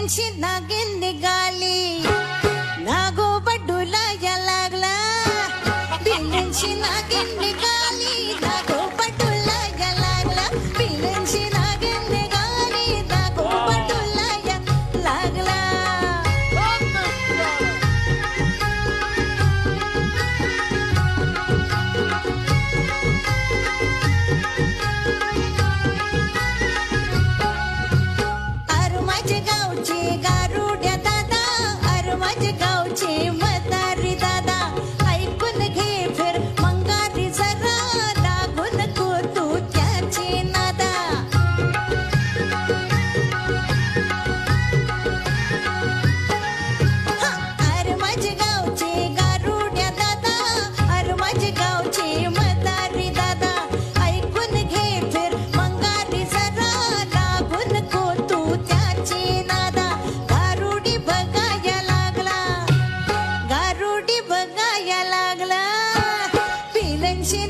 पिल्यांची नागिन निघाली, नागोबा या लागला. पिल्यांची नागिन निघाली, नागोबा या लागला. पिल्यांची नागिन निघाली, नागोबा या लागला. अरे माझे गावचे गारुड्या दादा, अरे माझे गावचे म्हातारी दादा, ऐकून घे फिर मंगारी जरा, लागू नको तू त्याची नादा. अरे माझे गावचे गारुड्या दादा, अरे माझे गावचे म्हातारी दादा, ऐकून घे फिर मंगारी जरा, लागू नको तू त्याची नादा. गारुडी बघाया लागला, गारुडी बघाया लागला. पिल्यांची